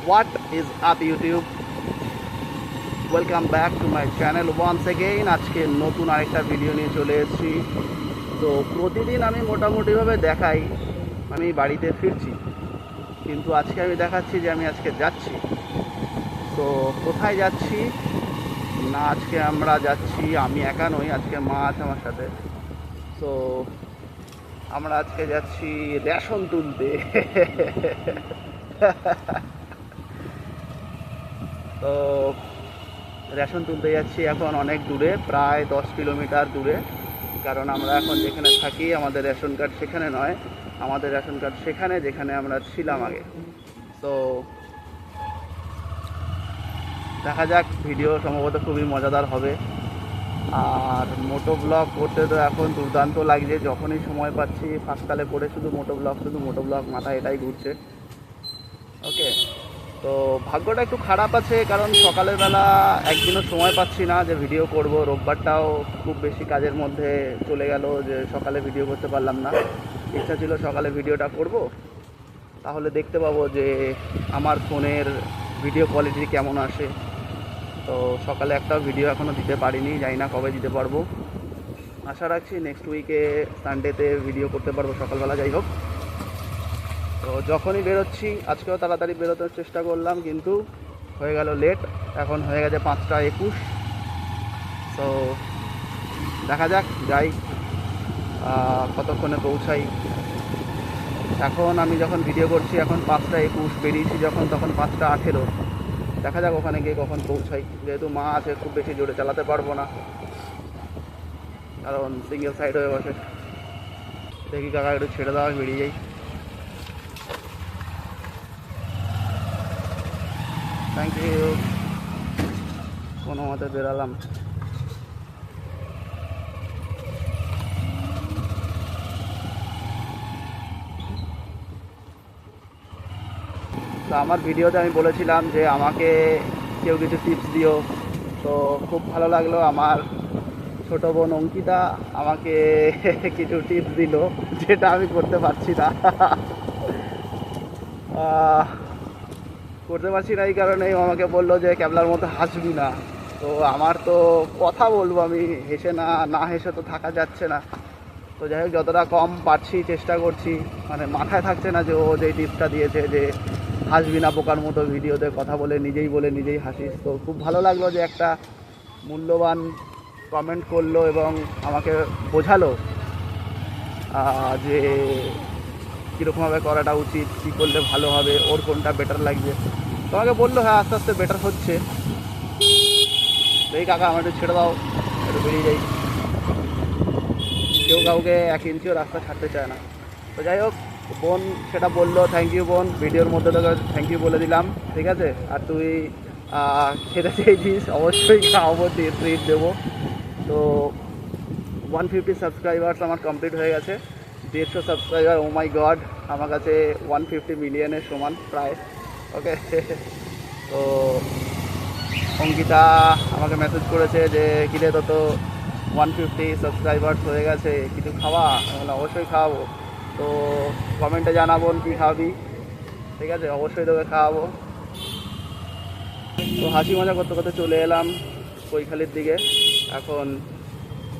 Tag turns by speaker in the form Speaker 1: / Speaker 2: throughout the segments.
Speaker 1: What is up YouTube? Welcome back to my channel once again. আজকে নতুন আরেকটা video নিয়ে চলে এসেছি। তো প্রতিদিন আমি মোটামুটিভাবে দেখাই আমি বাড়িতে ফিরছি, কিন্তু আজকে আমি দেখাচ্ছি যে আমি আজকে যাচ্ছি। তো কোথায় যাচ্ছি না, আজকে আমরা যাচ্ছি, আমি একা নই, আজকে মা আছে আমার সাথে। তো আমরা আজকে যাচ্ছি রেশন তুলতে। তো রেশন তুলতে যাচ্ছি এখন অনেক দূরে, প্রায় 10 কিলোমিটার দূরে। কারণ আমরা এখন যেখানে থাকি আমাদের রেশন কার্ড সেখানে নয়, আমাদের রেশন কার্ড সেখানে যেখানে আমরা ছিলাম আগে। তো দেখা যাক, ভিডিও সম্ভবত খুবই মজাদার হবে। আর মোটো ব্লগ করতে তো এখন দুর্দান্ত লাগছে, যখনই সময় পাচ্ছি ফাঁককালে পড়ে শুধু মোটো ব্লগ মাথায় এটাই ঘুরছে। ওকে, তো ভাগ্যটা একটু খারাপ আছে, কারণ সকালের বেলা একদিনও সময় পাচ্ছি না যে ভিডিও করব। রোববারটাও খুব বেশি কাজের মধ্যে চলে গেল যে সকালে ভিডিও করতে পারলাম না। ইচ্ছা ছিল সকালে ভিডিওটা করব, তাহলে দেখতে পাবো যে আমার ফোনের ভিডিও কোয়ালিটি কেমন আসে। তো সকালে একটাও ভিডিও এখনও দিতে পারিনি, জানি না কবে দিতে পারবো। আশা রাখছি নেক্সট উইকে সানডেতে ভিডিও করতে পারবো সকালবেলা। যাই হোক, তো যখনই বেরোচ্ছি, আজকেও তাড়াতাড়ি বেরোতে চেষ্টা করলাম, কিন্তু হয়ে গেল লেট। এখন হয়ে গেছে 5টা 21। তো দেখা যাক যাই কতক্ষণে পৌঁছাই। এখন আমি যখন ভিডিও করছি এখন 5টা 21, বেরিয়েছি যখন তখন 5টা 18। দেখা যাক ওখানে গিয়ে কখন পৌঁছাই। যেহেতু মা আছে, খুব বেশি জোরে চালাতে পারবো না, কারণ সিঙ্গেল সাইড হয়ে বসে। দেখি কাকা একটু ছেড়ে দেওয়া, বেরিয়ে যাই। Thank you. কোনো মতে বেরালাম। তো আমার ভিডিওতে আমি বলেছিলাম যে আমাকে কেউ কিছু টিপস দিও। তো খুব ভালো লাগলো, আমার ছোটো বোন অঙ্কিতা আমাকে কিছু টিপস দিল, যেটা আমি করতে পারছি না। করতে পারছি না এই কারণেই আমাকে বললো যে ক্যাবলার মতো হাসবি না। তো আমার তো কথা বলবো, আমি হেসে না হেসে তো থাকা যাচ্ছে না। তো যাই হোক, যতটা কম পারছি চেষ্টা করছি। মানে মাথায় থাকছে না যে ও যে টিপসটা দিয়েছে যে হাসবি না বোকার মতো ভিডিওতে কথা বলে নিজেই হাসিস। তো খুব ভালো লাগলো যে একটা মূল্যবান কমেন্ট করলো এবং আমাকে বোঝালো যে কীরকমভাবে করাটা উচিত, কী করলে ভালো হবে, ওর কোনটা বেটার লাগবে। তো আমাকে বললো হ্যাঁ আস্তে আস্তে বেটার হচ্ছে। এই কাকা আমার একটু ছেড়ে দাও, একটু বেরিয়ে যাই। কেউ কাউকে 1 ইঞ্চিও রাস্তা ছাড়তে চায় না। তো যাই হোক, বোন সেটা বললো, থ্যাংক ইউ বোন। ভিডিওর মধ্যে তোকে থ্যাংক ইউ বলে দিলাম, ঠিক আছে। আর তুই খেতে চেয়েছিস, অবশ্যই খাওয়াবো, ট্রিট দেবো। তো 150 সাবস্ক্রাইবার্স আমার কমপ্লিট হয়ে গেছে। 150 সাবস্ক্রাইবার, ও মাই গড, আমার কাছে 150 মিলিয়নের সমান প্রায়। ওকে, তো অঙ্কিতা আমাকে মেসেজ করেছে যে কিরে তো 150 সাবস্ক্রাইবার্স হয়ে গেছে, কিছু খাওয়া। অবশ্যই খাওয়াবো। তো কমেন্টে জানাবো কী খাওয়াবি, ঠিক আছে, অবশ্যই তোকে খাওয়াবো। তো হাসি মজা করতে করতে চলে এলাম কৈখালির দিকে। এখন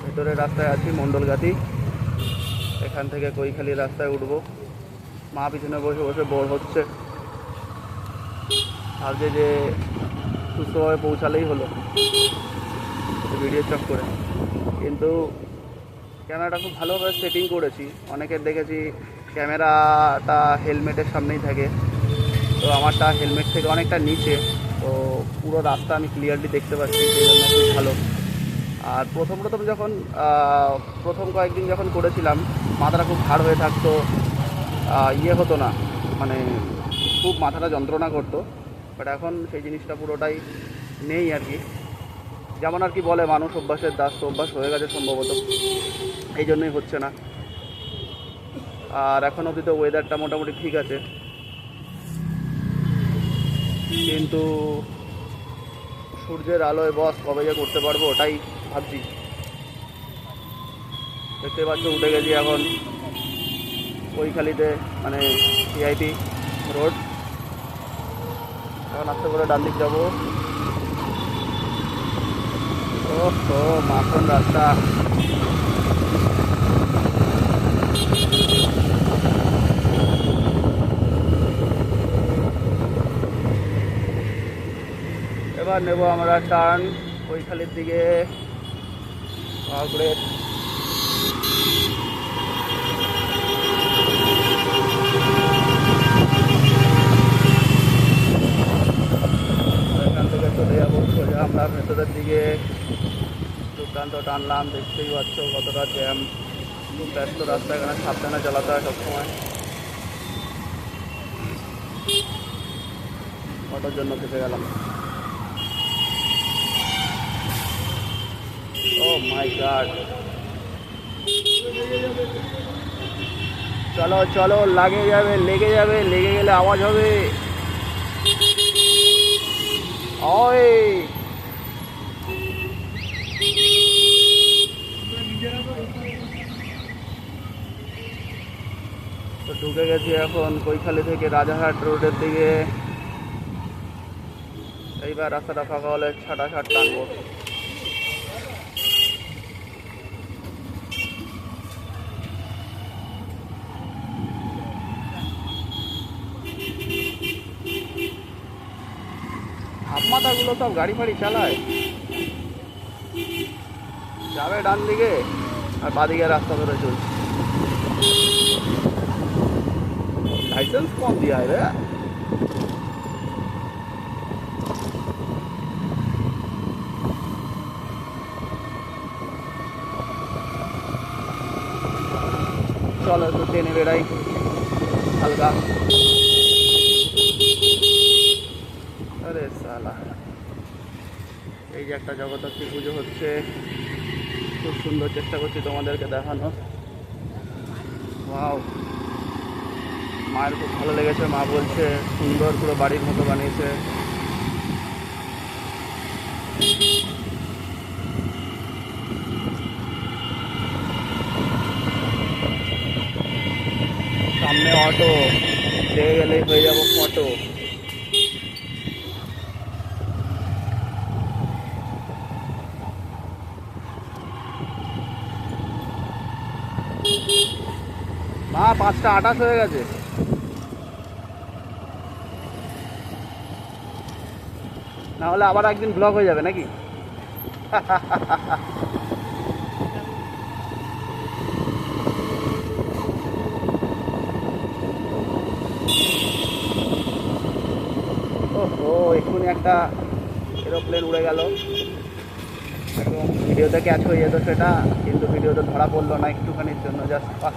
Speaker 1: ভেতরের রাস্তায় আছি, মণ্ডলগাতি। এখান থেকে কৈখালির রাস্তায় উঠবো। মা পিছনে বসে বসে বোর হচ্ছে, ভাবছে যে সুস্থভাবে পৌঁছালেই হলো ভিডিও চক করে। কিন্তু ক্যামেরাটা খুব ভালোভাবে সেটিং করেছি। অনেকের দেখেছি ক্যামেরাটা হেলমেটের সামনেই থাকে, তো আমারটা হেলমেট থেকে অনেকটা নিচে। তো পুরো রাস্তা আমি ক্লিয়ারলি দেখতে পাচ্ছি, সেই জন্য খুব ভালো। আর প্রথম যখন প্রথম কয়েকদিন যখন করেছিলাম, মাথাটা খুব ভার হয়ে থাকতো, হতো না, মানে খুব মাথাটা যন্ত্রণা করতো। বাট এখন সেই জিনিসটা পুরোটাই নেই আর কি। যেমন আর কি বলে মানুষ, অভ্যাসের দাস, তো অভ্যাস হয়ে গেছে সম্ভবত, এই জন্যই হচ্ছে না। আর এখন অবধি তো ওয়েদারটা মোটামুটি ঠিক আছে, কিন্তু সূর্যের আলোয় বস কবে যে করতে পারবো ওটাই ভাবছি। দেখতে পাচ্ছ উঠে গেছি এখন কৈখালিতে, মানে সিআইটি রোড। এখন আস্তে করে ডান দিক যাবো। ও মাখন রাস্তা। এবার নেব আমরা টার্ন কৈখালির দিকে। ঘুরে এখান থেকে চলে যাবো সোজা আমরা ভেতরের দিকে। দুর্দান্ত টানলাম, দেখতেই পাচ্ছ কতটা জ্যাম। খুব ব্যস্ত রাস্তা, এখানে সাবধানে চালাতে হয় সবসময়। অটোর জন্য ফেসে গেলাম। ও মাই গড, চলো চলো, লেগে যাবে লেগে যাবে, লেগে গেলে আওয়াজ হবে। ওই তো ঢুকে গেছি এখন কৈখালি থেকে রাজারহাট রোডের দিকে। এইবার রাস্তাটা ফাঁকা হলে ছাটা টানবো। হাফমাথাগুলো সব গাড়ি ফাড়ি চালায়, যাবে ডান দিকে আর বাদিকে রাস্তা ধরে চলছে। লাইসেন্স কম দিয়া রে। চলো একটু ট্রেনে বেড়াই হালকা। আরে সালা, এই যে একটা জগদ্ধাত্রী পুজো হচ্ছে, খুব সুন্দর, চেষ্টা করছি তোমাদেরকে দেখানো। ওয়াও, মায়ের খুব ভালো লেগেছে, মা বলছে সুন্দর, পুরো বাড়ির মতো বানিয়েছে। সামনে অটো, লেগে গেলেই হয়ে যাবো ফটো। মা 5টা 28 হয়ে গেছে। না হলে আবার একদিন ব্লক হয়ে যাবে নাকি? ওহো, এক্ষুনি একটা এরোপ্লেন উড়ে গেল, একদম ভিডিওতে ক্যাচ হয়ে যেত সেটা, কিন্তু ভিডিওতে ধরা পড়লো না একটুখানির জন্য, জাস্ট 5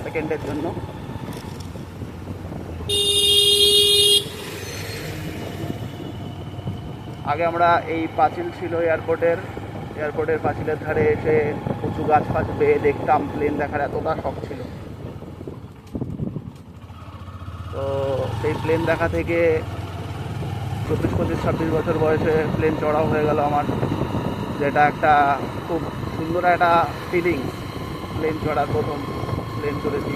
Speaker 1: সেকেন্ডের জন্য। আগে আমরা এই পাঁচিল ছিল এয়ারপোর্টের পাঁচিলের ধারে এসে উঁচু গাছ ফাছ বেয়ে দেখতাম, প্লেন দেখার এতটা শখ ছিল। তো সেই প্লেন দেখা থেকে 24-25-26 বছর বয়সে প্লেন চড়াও হয়ে গেল আমার, যেটা একটা খুব সুন্দর একটা ফিলিং। প্লেন চড়ার প্রথম প্লেন চড়েছি,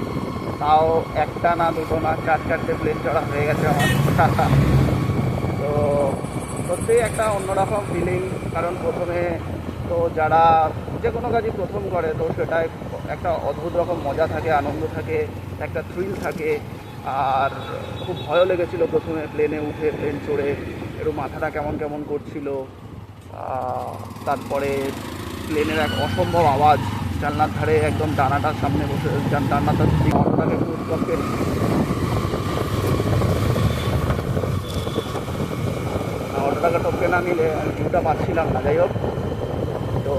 Speaker 1: তাও একটা না দুটো না 4-4টে প্লেন চড়া হয়ে গেছে আমার। তো সত্যিই একটা অন্যরকম ফিলিং, কারণ প্রথমে তো যারা যে কোনো কাজই প্রথম করে, তো সেটাই একটা অদ্ভুত রকম মজা থাকে, আনন্দ থাকে, একটা থ্রিল থাকে। আর খুব ভয়ও লেগেছিলো প্রথমে প্লেনে উঠে, প্লেন চড়ে একটু মাথাটা কেমন কেমন করছিল। তারপরে প্লেনের এক অসম্ভব আওয়াজ, জানলার ধারে একদম ডানাটার সামনে বসে, ডানাটার অটোটাকে একটু টপকে, অটোটাকে টপকে না নিলে আমি ভিউটা পাচ্ছিলাম না। যাই হোক, তো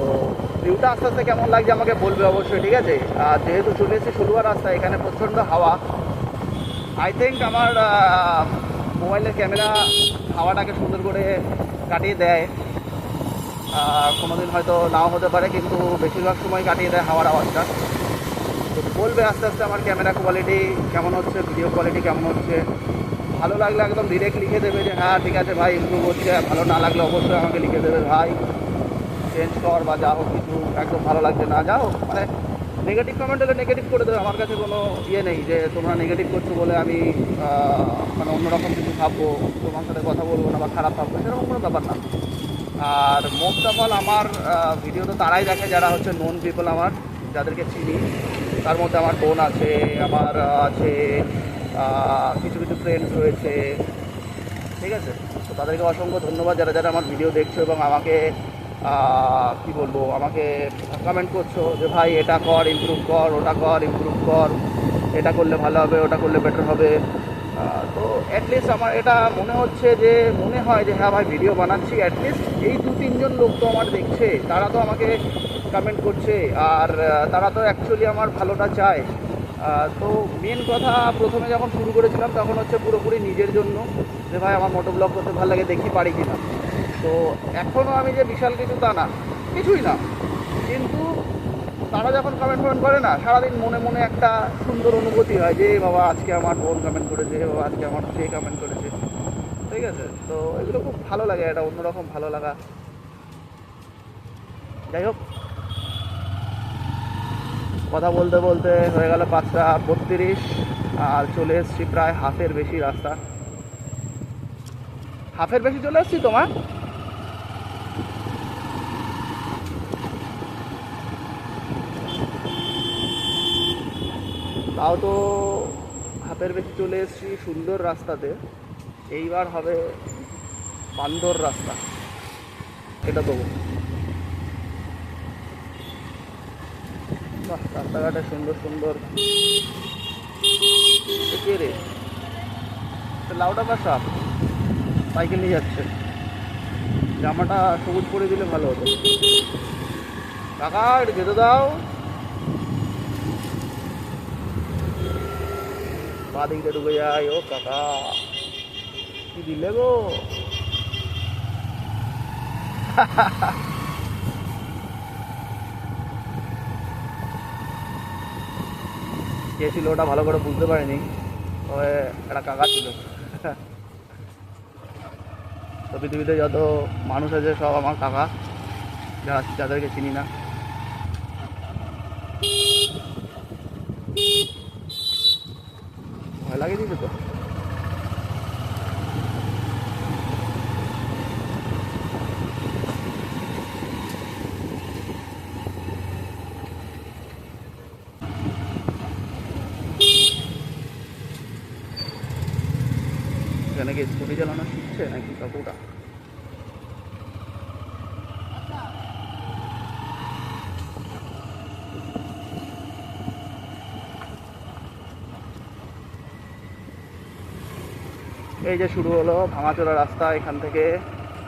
Speaker 1: ভিউটা আস্তে আস্তে কেমন লাগছে আমাকে বলবে অবশ্যই, ঠিক আছে? আর যেহেতু চলে এসেছি ষোলোয়া রাস্তা, এখানে প্রচণ্ড হাওয়া। আই থিঙ্ক আমার মোবাইলের ক্যামেরা হাওয়াটাকে সুন্দর করে কাটিয়ে দেয়, কোনোদিন হয়তো নাও হতে পারে, কিন্তু বেশিরভাগ সময় কাটিয়ে দেয় হাওয়ার আওয়াজটা। তো বলবে আস্তে আস্তে আমার ক্যামেরা কোয়ালিটি কেমন হচ্ছে, ভিডিও কোয়ালিটি কেমন হচ্ছে। ভালো লাগলে একদম ডিরেক্ট লিখে দেবে যে হ্যাঁ ঠিক আছে ভাই, ইমপ্রুভ হচ্ছে। ভালো না লাগলে অবশ্যই আমাকে লিখে দেবে ভাই চেঞ্জ কর বা যা হোক কিছু, একদম ভালো লাগছে না, যা হোক, মানে নেগেটিভ কমেন্ট হলে নেগেটিভ করে দেবে, আমার কাছে কোনো ইয়ে নেই যে তোমরা নেগেটিভ করছো বলে আমি মানে অন্যরকম কিছু ভাববো, তোমার সাথে কথা বলবো না বা খারাপ ভাববো, সেরকম কোনো ব্যাপার না। আর মোস্ট অফ অল আমার ভিডিও তো তারাই দেখে যারা হচ্ছে নোন পিপল, আমার যাদেরকে চিনি। তার মধ্যে আমার বোন আছে, আমার আছে কিছু কিছু ফ্রেন্ডস রয়েছে, ঠিক আছে। তো তাদেরকে অসংখ্য ধন্যবাদ যারা যারা আমার ভিডিও দেখছো এবং আমাকে কি বলবো, আমাকে কমেন্ট করছো যে ভাই এটা কর ইমপ্রুভ কর, ওটা কর ইমপ্রুভ কর, এটা করলে ভালো হবে, ওটা করলে বেটার হবে। তো অ্যাটলিস্ট আমার এটা মনে হচ্ছে যে মনে হয় যে হ্যাঁ ভাই ভিডিও বানাচ্ছি, অ্যাটলিস্ট এই 2-3 জন লোক তো আমার দেখছে, তারা তো আমাকে কমেন্ট করছে, আর তারা তো অ্যাকচুয়ালি আমার ভালোটা চায়। তো মেন কথা, প্রথমে যখন শুরু করেছিলাম তখন হচ্ছে পুরোপুরি নিজের জন্য, যে ভাই আমার মোটো ব্লগ করতে ভালো লাগে, দেখি পারি কি না। তো এখনও আমি যে বিশাল কিছু তা না, কিছুই না, কিন্তু তারা যখন কমেন্ট করে না, সারাদিন মনে মনে একটা সুন্দর অনুভূতি হয় যে বাবা আজকে আমার বোন কমেন্ট করেছে, বাবা আজকে আমার সে কমেন্ট করেছে, ঠিক আছে। তো এগুলো খুব ভালো লাগে, এটা অন্যরকম ভালো লাগা। যাই হোক, কথা বলতে বলতে হয়ে গেল 5:32, আর চলে এসেছি প্রায় হাফের বেশি রাস্তা, হাফের বেশি চলে এসেছি তোমার। তাও তো হাফের বেশি চলে এসেছি সুন্দর রাস্তাতে। এইবার হবে বান্দর রাস্তা, এটা দেবো। বাহ, রাস্তাঘাটে সুন্দর সুন্দর। কে রে, লাউডা বা সাপ সাইকেল নিয়ে যাচ্ছে, জামাটা সবুজ করে দিলে ভালো হতো। কাকা একটু যেতে দাও, বা দিকে ঢুকে যায়। ও কাকা কি দিলে গো? কে ছিল ওটা ভালো করে বুঝতে পারিনি, তবে একটা কাকা ছিল। তো পৃথিবীতে যত মানুষ আছে সব আমার কাকা, যাদেরকে চিনি না। ভয় লাগে দিতে তো। এখানে কি স্কুটি চালানো শিখছে নাকি কাকুটা? এই যে শুরু হলো ভাঙাচোরা রাস্তা, এখান থেকে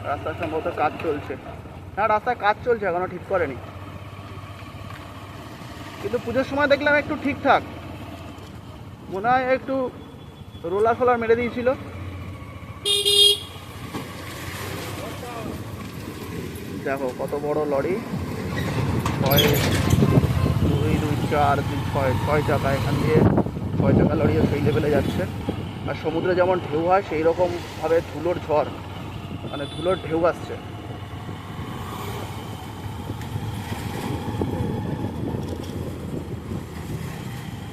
Speaker 1: রাস্তার সম্ভবত কাজ চলছে। না, রাস্তায় কাজ চলছে, এখনো ঠিক করেনি, কিন্তু পুজোর সময় দেখলাম একটু ঠিকঠাক, মনে হয় একটু রোলার ফোলার মেরে দিয়েছিল। দেখো কত বড় লরি, 6 চাকা, এখান দিয়ে 6 চাকা লরিও সেই লেভেলে যাচ্ছে। আর সমুদ্রে যেমন ঢেউ হয় সেই রকমভাবে ধুলোর ঝড়, মানে ধুলোর ঢেউ আসছে।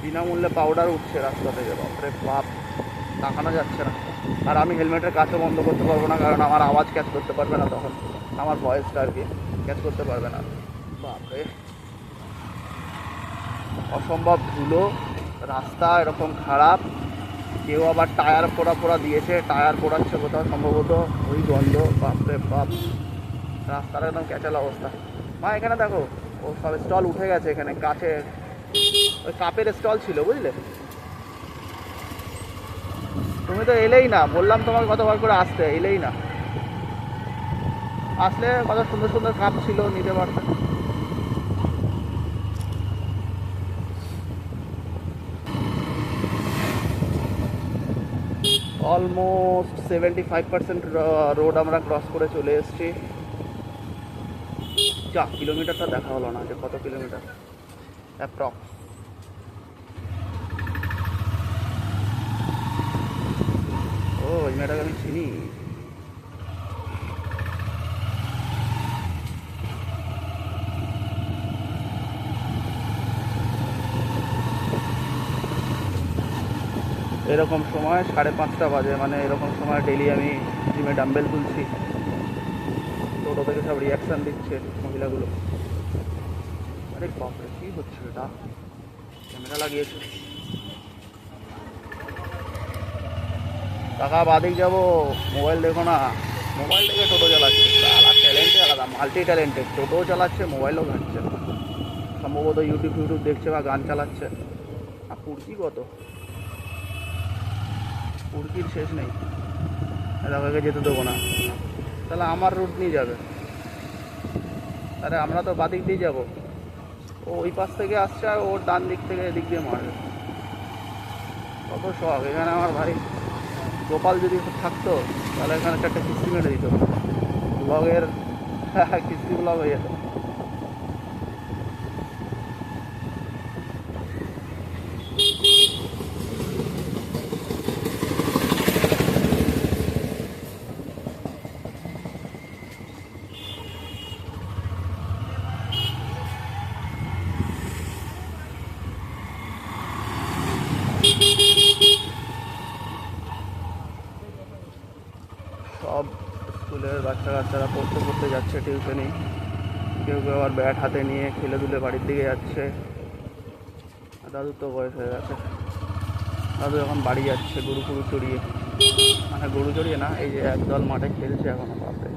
Speaker 1: বিনামূল্যে পাউডার উঠছে রাস্তা থেকে, বাপরে বাপ, তাকানো যাচ্ছে না। আর আমি হেলমেটের কাছে বন্ধ করতে পারবো না, কারণ আমার আওয়াজ ক্যাচ করতে পারবে না, তখন আমার ভয়েসটা আর কি ক্যাচ করতে পারবে না। বাপরে, অসম্ভব ধুলো, রাস্তা এরকম খারাপ। কেউ আবার টায়ার পোড়া দিয়েছে, টায়ার পোড়াচ্ছে কোথাও সম্ভবত, ওই গন্ধ, বাপরে বাপ, রাস্তার একদম ক্যাচাল অবস্থা। মা এখানে দেখো, ও সব স্টল উঠে গেছে, এখানে কাছের ওই কাপের স্টল ছিল, বুঝলে। তুমি তো এলেই না, বললাম তোমাকে কতবার করে আসতে, এলেই না। আসলে কত সুন্দর সুন্দর কাপ ছিল, নিতে পারতে। অলমোস্ট 75% রোড আমরা ক্রস করে চলে এসেছি। যা, কিলোমিটারটা দেখা হলো না যে কত কিলোমিটার অ্যাপ্রক্স। ও, এই মেয়েটাকে আমি চিনি। এরকম সময় 5:30 বাজে, মানে এরকম সময় ডেলি আমি জিমে ডাম্বেল তুলছি। টোটো থেকে সব রিয়াকশান দিচ্ছে মহিলাগুলো। আরে বাপরে, কী হচ্ছে এটা? ক্যামেরা লাগিয়েছে। টাকা বাদিক যাবো, মোবাইল দেখো না। মোবাইল থেকে টোটো চালাচ্ছে, সালা ট্যালেন্টে আলাদা, মাল্টি ট্যালেন্টেড। টোটোও চালাচ্ছে, মোবাইলও ঘাঁটছে, সম্ভবত ইউটিউব দেখছে বা গান চালাচ্ছে। আর পুরকি কত, পুরকির শেষ নেই। এলাকাকে যেতে দেবো না, তাহলে আমার রুট নিয়ে যাবে। আরে আমরা তো বাদিক দিয়ে যাবো, ও ওই পাশ থেকে আসছে আর ওর ডান দিক থেকে এদিক দিয়ে মারবে। কত শখ এখানে আমার ভাই। গোপাল যদি থাকতো তাহলে এখানে 4টে কিস্তি মেরে দিত, ব্লগের কিস্তি ব্লগ হয়ে যেত। সব স্কুলের বাচ্চারা পড়তে যাচ্ছে টিউশনি। কেউ কেউ আবার ব্যাট হাতে নিয়ে খেলে দুলে বাড়ির দিকে যাচ্ছে। দাদুর তো বয়স হয়ে গেছে, দাদু এখন বাড়ি যাচ্ছে গরু চড়িয়ে। মানে গরু চড়িয়ে না, এই যে একদল মাঠে খেলছে এখনো। বাপরে,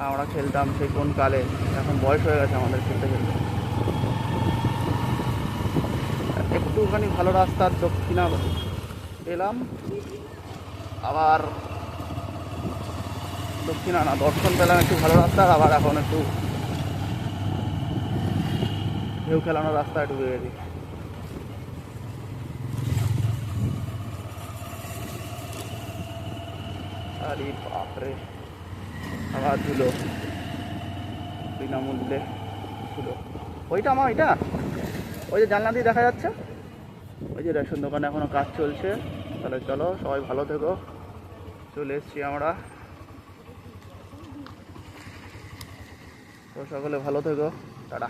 Speaker 1: আমরা খেলতাম সেই কোন কালে, এখন বয়স হয়ে গেছে আমাদের খেলতে খেলতে। একটুখানি ভালো রাস্তার দক্ষিণা এলাম, আবার দক্ষিণা না, দর্শন পেলাম একটু ভালো রাস্তার। আবার এখন একটু ঢেউ খেলানোর রাস্তায় ঢুকে গেছি। আরে বাপরে, আবার ধুলো, বিনামূল্যে ধুলো। ওইটা আমার, ওইটা ওই যে জানলা দিয়ে দেখা যাচ্ছে, ওই যে রেশন দোকানে এখনো কাজ চলছে। তাহলে চলো, সবাই ভালো থেকো। চলে এসছি আমরা, তো সকলে ভালো থেকো, টাটা।